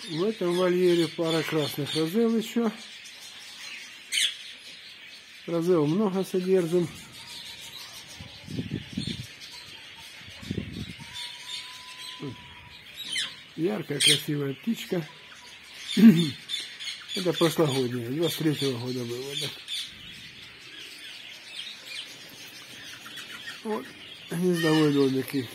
В этом вольере пара красных розел еще. Розел много содержим. Яркая, красивая птичка. Это прошлогодняя, 23-го года вывода. Вот гнездовой домик их.